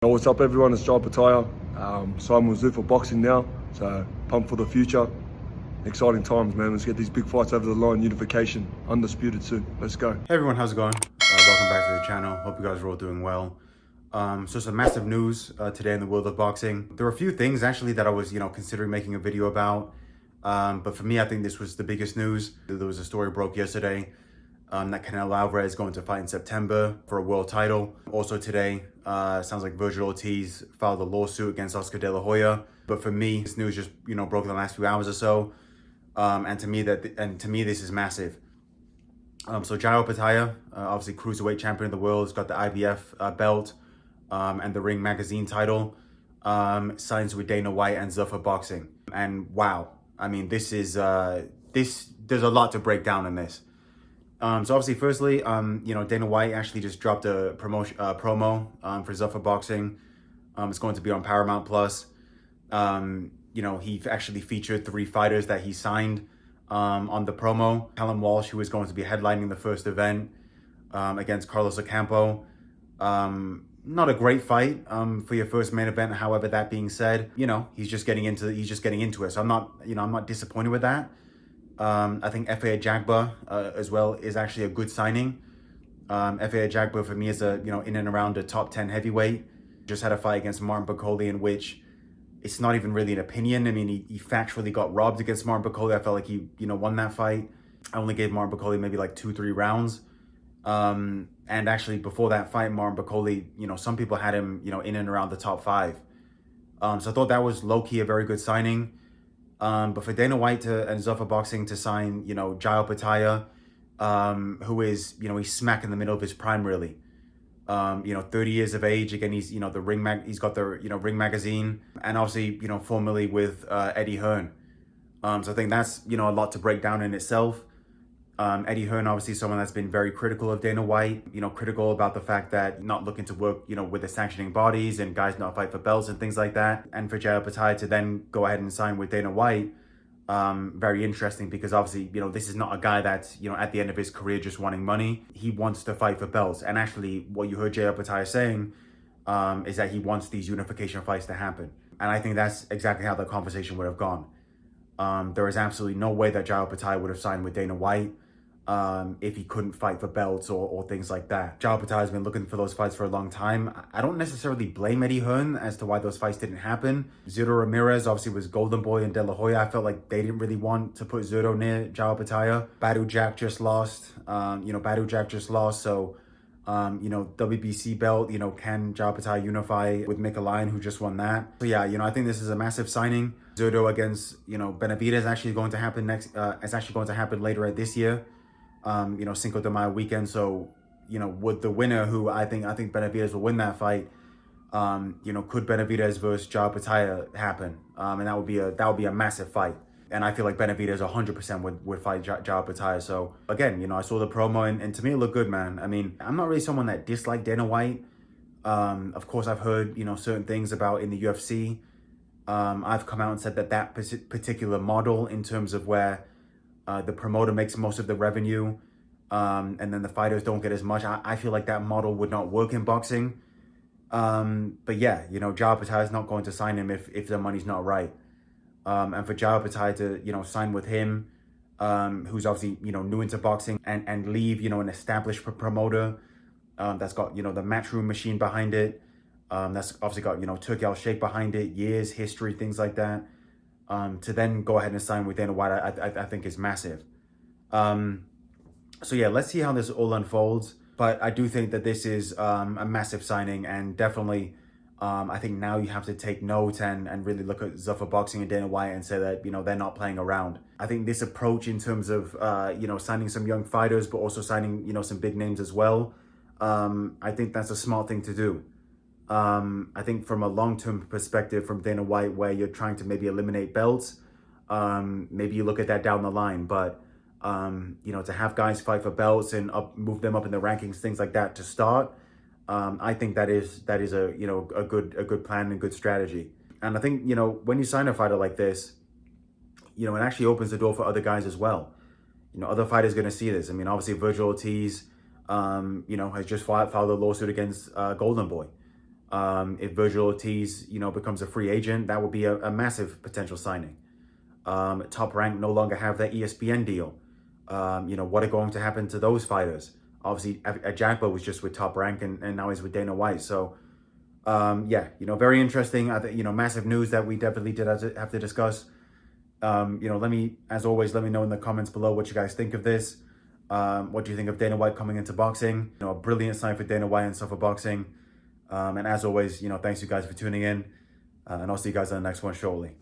What's up everyone, it's Opetaia. Signed with Zuffa Boxing now, so pumped for the future. Exciting times, man. Let's get these big fights over the line. Unification, undisputed soon. Let's go. Hey everyone, how's it going? Welcome back to the channel. Hope you guys are all doing well. So some massive news today in the world of boxing. There were a few things actually that I was, considering making a video about. But for me, I think this was the biggest news. There was a story broke yesterday that Canelo Alvarez is going to fight in September for a world title. Also today, sounds like Virgil Ortiz filed a lawsuit against Oscar De La Hoya. But for me, this news just, broke in the last few hours or so. And to me, this is massive. So Jai Opetaia, obviously cruiserweight champion of the world, has got the IBF belt and the Ring Magazine title, signs with Dana White and Zuffa Boxing. And wow, I mean, this is there's a lot to break down in this. So obviously, firstly, Dana White actually just dropped a promo for Zuffa Boxing. It's going to be on Paramount Plus. He actually featured 3 fighters that he signed on the promo. Callum Walsh, who is going to be headlining the first event against Carlos Ocampo. Not a great fight for your first main event. However, that being said, he's just getting into it. So I'm not disappointed with that. I think F.A. Jagba as well is actually a good signing. F.A. Jagba for me is in and around the top 10 heavyweight. Just had a fight against Martin Bakole in which it's not even really an opinion. I mean, he factually got robbed against Martin Bakole. I felt like he, won that fight. I only gave Martin Bakole maybe like 2-3 rounds. And actually before that fight, Martin Bakole, some people had him, in and around the top 5. So I thought that was low-key a very good signing. But for Dana White and Zuffa Boxing to sign, Jai Opetaia, who is, he's smack in the middle of his prime, really. 30 years of age. Again, he's, he's got the, Ring Magazine, and obviously, formerly with Eddie Hearn. So I think that's, a lot to break down in itself. Eddie Hearn, obviously someone that's been very critical of Dana White, critical about the fact that not looking to work, with the sanctioning bodies and guys not fight for belts and things like that. And for Jai Opetaia to then go ahead and sign with Dana White, very interesting because obviously, this is not a guy that's, at the end of his career just wanting money. He wants to fight for belts. And actually what you heard Jai Opetaia saying is that he wants these unification fights to happen. And I think that's exactly how the conversation would have gone. There is absolutely no way that Jai Opetaia would have signed with Dana White if he couldn't fight for belts or things like that. Jai Opetaia has been looking for those fights for a long time. I don't necessarily blame Eddie Hearn as to why those fights didn't happen. Zurdo Ramirez obviously was Golden Boy and De La Hoya. I felt like they didn't really want to put Zurdo near Jai Opetaia. Badu Jack just lost. So, WBC belt, can Jai Opetaia unify with Mikaelian, who just won that? So yeah, I think this is a massive signing. Zurdo against, Benavidez is actually going to happen later this year. Cinco de Mayo weekend. So, with the winner, who I think Benavidez will win that fight, could Benavidez versus Jai Opetaia happen? And that would be a massive fight. And I feel like Benavidez 100% would fight Jai Opetaia. So again, I saw the promo and to me it looked good, man. I mean, I'm not really someone that disliked Dana White. Of course, I've heard, certain things about in the UFC. I've come out and said that particular model in terms of where the promoter makes most of the revenue, and then the fighters don't get as much. I feel like that model would not work in boxing. But yeah, Jai Opetaia is not going to sign him if the money's not right. And for Jai Opetaia to, sign with him, who's obviously, new into boxing and leave, an established promoter that's got, the Matchroom machine behind it. That's obviously got, Turki Al-Sheikh behind it, years, history, things like that. To then go ahead and sign with Dana White, I think is massive. So yeah, let's see how this all unfolds. But I do think that this is a massive signing, and definitely I think now you have to take note and really look at Zuffa Boxing and Dana White and say that, they're not playing around. I think this approach in terms of, signing some young fighters, but also signing, some big names as well, I think that's a smart thing to do. I think from a long-term perspective from Dana White, where you're trying to maybe eliminate belts, maybe you look at that down the line. But, to have guys fight for belts and move them up in the rankings, things like that to start, I think that is a, a good plan and good strategy. And I think, when you sign a fighter like this, it actually opens the door for other guys as well. Other fighters going to see this. I mean, obviously Virgil Ortiz, has just filed a lawsuit against Golden Boy. If Virgil Ortiz, becomes a free agent, that would be a massive potential signing. Top Rank no longer have that ESPN deal. What are going to happen to those fighters? Obviously, Ajagba was just with Top Rank, and now he's with Dana White. So, very interesting. I think, massive news that we definitely did have to discuss. As always, let me know in the comments below what you guys think of this. What do you think of Dana White coming into boxing? A brilliant sign for Dana White and Zuffa Boxing. And as always, thanks you guys for tuning in. And I'll see you guys on the next one shortly.